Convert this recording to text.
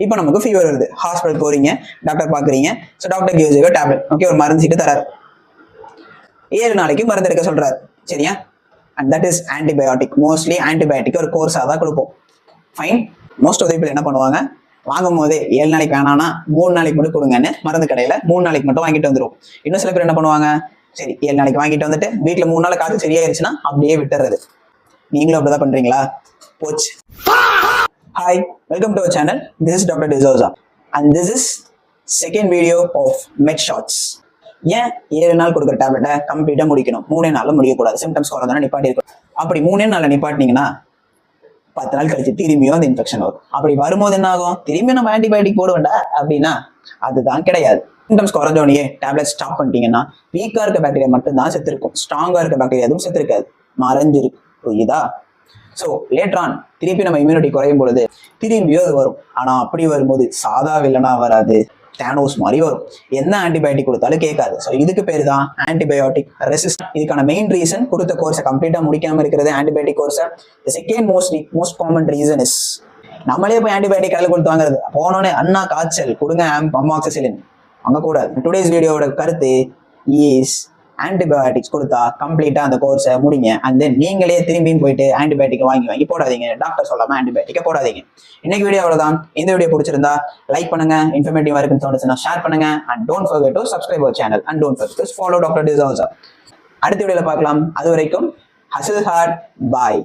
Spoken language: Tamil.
இப்போ நமக்கு ஃபீவர் வருது, ஹாஸ்பிட்டல் போறீங்க, டாக்டர் பாக்குறீங்க. So doctor gives you tablet. Okay, ஒரு மருந்து சீட்டு தராரு. 7 நாளைக்கு மருந்து எடுக்க சொல்றாரு. சரியா? And that is antibiotic. Mostly antibiotic ஒரு கோர்ஸாக தான் கொடுப்போம். ஃபைன். மோஸ்ட் ஆஃப் பீப்பிள் என்ன பண்ணுவாங்க, வாங்கும் போதே 7 நாளைக்கு வேணாம்னா 3 நாளைக்கு மட்டும் கொடுங்கன்னு மருந்து கடையில 3 நாளைக்கு மட்டும் வாங்கிட்டு வந்துடும். இன்னும் சில பேர் என்ன பண்ணுவாங்க, சரி 7 நாளைக்கு வாங்கிட்டு வந்துட்டு வீட்டில் 3 நாள் காய்ச்சல் சரியாயிருச்சுன்னா அப்படியே விட்டுறது. நீங்களும் அப்படிதான் பண்றீங்களா? போச்சு. Hi, welcome to our channel. This is doctor D'Souza and this is second video of med shorts. ஏன் 7 நாள் கொடுக்குற டேப்லெட்டை கம்ப்ளீட்டா முடிக்கணும், 3 நாள்ல முடியக்கூடாது? சிம்டம்ஸ் குறைஞ்சா நிப்பாட்டி இருக்கும். அப்படி 3 நாள்ல நிப்பாட்டினீங்கன்னா 10 நாள் கழிச்சு திரும்பியும் அந்த இன்ஃபெக்ஷன் வரும். அப்படி வரும்போது என்ன ஆகும், திரும்பி நம்ம ஆன்டிபயோட்டிக் போட வேண்டாம் அப்படின்னா அதுதான் கிடையாது. சிம்டம்ஸ் குறைஞ்சோடனே டேப்லெட் ஸ்டாப் பண்ணிட்டீங்கன்னா வீக்கா இருக்க பாக்டீரியா மட்டும் தான் செத்து இருக்கும், ஸ்ட்ராங்கா இருக்க பாக்டீரியா எதுவும் செத்து இருக்காது, மறைஞ்சிருக்கு. புரியுதா? ஸோ லேட்டர் ஆன் திருப்பி நம்ம இம்யூனிட்டி குறையும் பொழுது திரும்பியும் அது வரும். ஆனா அப்படி வரும்போது சாதா வில்லனா வராது, தேனோஸ் மாதிரி வரும். என்ன ஆன்டிபயோட்டிக் கொடுத்தாலும் கேட்காது. ஸோ இதுக்கு பேர் தான் ஆன்டிபயோட்டிக் ரெசிஸ்டன்ட். இதுக்கான மெயின் ரீசன் கொடுத்த கோர்ஸை கம்ப்ளீட்டா முடிக்காம இருக்கிறது ஆன்டிபயோட்டிக் கோர்ஸை. Second most common reason is நம்மளே போய் ஆன்டிபயோட்டிக் கையில் கொடுத்து வாங்குறது. போனோடனே அண்ணா காய்ச்சல் கொடுங்க அமாக்சிசிலின் வாங்கக்கூடாது. டுடேஸ் வீடியோட கருத்து இஸ் ஆன்டிபயோட்டிக்ஸ் கொடுத்தா கம்ப்ளீட்டா அந்த கோர்ஸை முடிங்க. அண்ட் தென் நீங்களே திரும்பியும் போயிட்டு ஆன்டிபயோட்டிக் வாங்கி போடாதீங்க. டாக்டர் சொல்லாம ஆன்டிபயோட்டிக்கை போடாதீங்க. இன்னைக்கு வீடியோ அவ்வளவுதான். இந்த வீடியோ பிடிச்சிருந்தா லைக் பண்ணுங்க, இன்ஃபர்மேட்டிவா இருக்குன்னு தோணுச்சுன்னா ஷேர் பண்ணுங்க. And don't forget to subscribe our channel and don't forget to follow doctor D'Souza. அடுத்த வீடியோல பார்க்கலாம். அது வரைக்கும் ஹசில் ஹார்ட் பாய்.